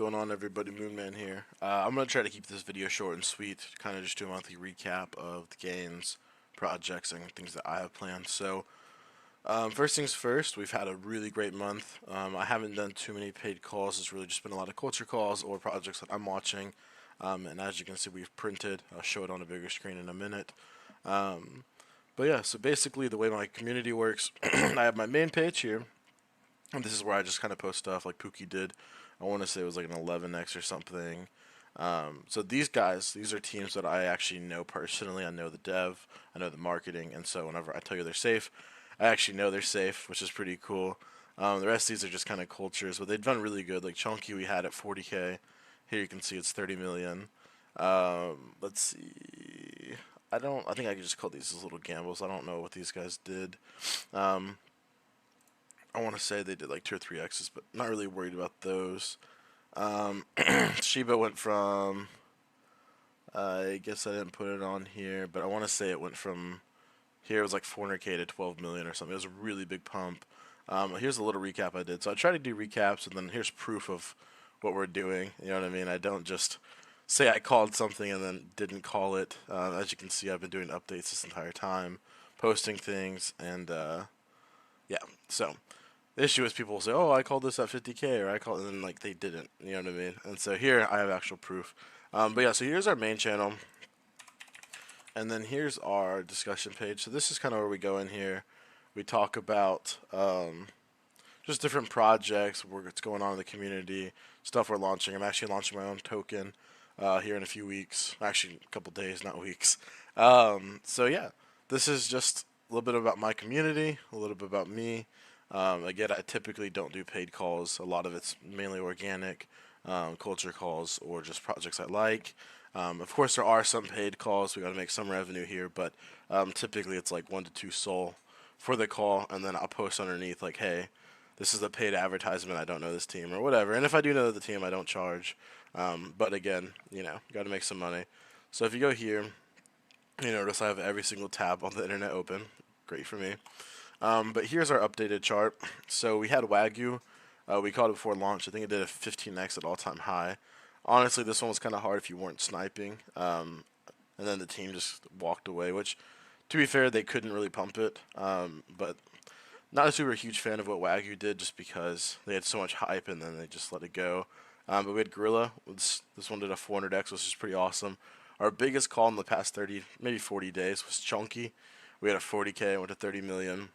going on, everybody? Moonman here. I'm going to try to keep this video short and sweet, kind of just do a monthly recap of the games, projects, and things that I have planned. So, first things first, we've had a really great month. I haven't done too many paid calls. It's really just been a lot of culture calls or projects that I'm watching. And as you can see, we've printed. I'll show it on a bigger screen in a minute. But yeah, so basically the way my community works, I have my main page here. And this is where I just kind of post stuff like Pookie did. I want to say it was like an 11x or something. So these guys, these are teams that I actually know personally. I know the dev, I know the marketing, and so whenever I tell you they're safe, I actually know they're safe, which is pretty cool. The rest of these are just kind of cultures, but they've done really good. Like Chunky, we had at 40k. Here you can see it's 30 million. Let's see. I think I could just call these as little gambles. I don't know what these guys did. I want to say they did like 2 or 3 X's, but not really worried about those. Shiba went from, I guess I didn't put it on here, but I want to say it went from, here it was like 400k to 12 million or something. It was a really big pump. Here's a little recap I did. So I try to do recaps, and then here's proof of what we're doing. You know what I mean? I don't just say I called something and then didn't call it. As you can see, I've been doing updates this entire time, posting things, and yeah, so the issue is people will say, "Oh, I called this at 50k," or "I called," and then like they didn't. You know what I mean? And so here I have actual proof. But yeah, so here's our main channel, and then here's our discussion page. So this is kind of where we go in here. We talk about just different projects, what's going on in the community, stuff we're launching. I'm actually launching my own token here in a few weeks. Actually, a couple days, not weeks. So yeah, this is just a little bit about my community, a little bit about me. Again, I typically don't do paid calls. A lot of it's mainly organic, culture calls, or just projects I like. Of course, there are some paid calls. We got to make some revenue here, but typically it's like 1 to 2 SOL for the call, and then I'll post underneath like, "Hey, this is a paid advertisement. I don't know this team," or whatever. And if I do know the team, I don't charge. But again, got to make some money. So if you go here, you notice I have every single tab on the internet open. Great for me. But here's our updated chart. So we had Wagyu. We called it before launch. I think it did a 15x at all-time high. Honestly, this one was kind of hard if you weren't sniping. And then the team just walked away, which, to be fair, they couldn't really pump it. But not a super huge fan of what Wagyu did just because they had so much hype and then they just let it go. But we had Gorilla. This one did a 400x, which is pretty awesome. Our biggest call in the past 30, maybe 40 days was Chunky. We had a 40k, went to 30 million.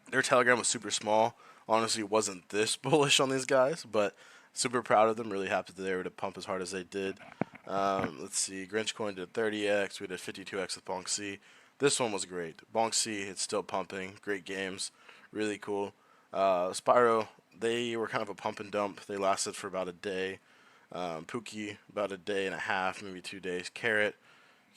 Their Telegram was super small. Honestly, wasn't this bullish on these guys, but super proud of them. Really happy that they were to pump as hard as they did. Let's see. Grinch Coin did 30x. We did 52x with Bonk C. This one was great. Bonk C, it's still pumping. Great games. Really cool. Spyro, they were kind of a pump and dump. They lasted for about a day. Pookie, about a day and a half, maybe 2 days. Carrot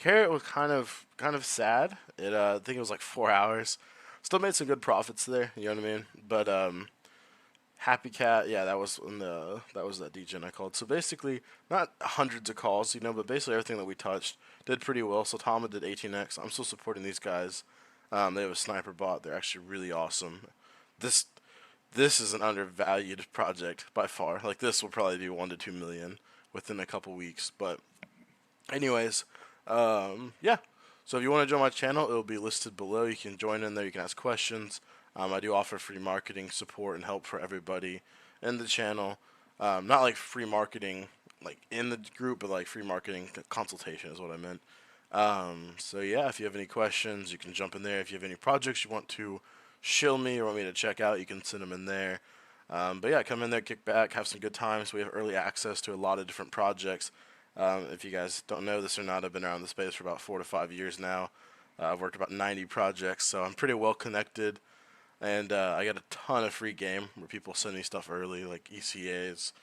was kind of sad. I think it was like 4 hours. Still made some good profits there, you know what I mean? But Happy Cat, yeah, that was that degen I called. So basically, not hundreds of calls, but basically everything that we touched did pretty well. So Tama did 18x. I'm still supporting these guys. They have a sniper bot. They're actually really awesome. This is an undervalued project by far. Like this will probably do 1 to 2 million within a couple weeks. But anyways, yeah. So if you want to join my channel, it will be listed below. You can join in there. You can ask questions. I do offer free marketing support and help for everybody in the channel. Not like free marketing like in the group, but like free marketing consultation is what I meant. So yeah, if you have any questions, you can jump in there. If you have any projects you want to shill me or want me to check out, you can send them in there. But yeah, come in there, kick back, have some good times. We have early access to a lot of different projects. If you guys don't know this or not, I've been around the space for about 4 to 5 years now. I've worked about 90 projects, so I'm pretty well connected. And I got a ton of free game where people send me stuff early, like ECAs,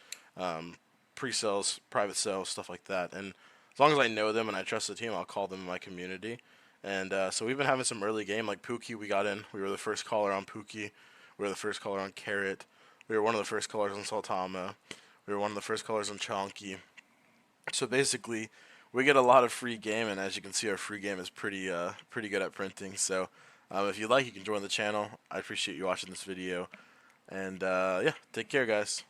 pre-sales, private sales, stuff like that. And as long as I know them and I trust the team, I'll call them in my community. And so we've been having some early game, like Pookie, we got in. We were the first caller on Pookie. We were the first caller on Carrot. We were one of the first callers on Sultama. We were one of the first callers on Chonky. So basically, we get a lot of free game, and as you can see, our free game is pretty good at printing. So if you like, you can join the channel. I appreciate you watching this video, and yeah, take care, guys.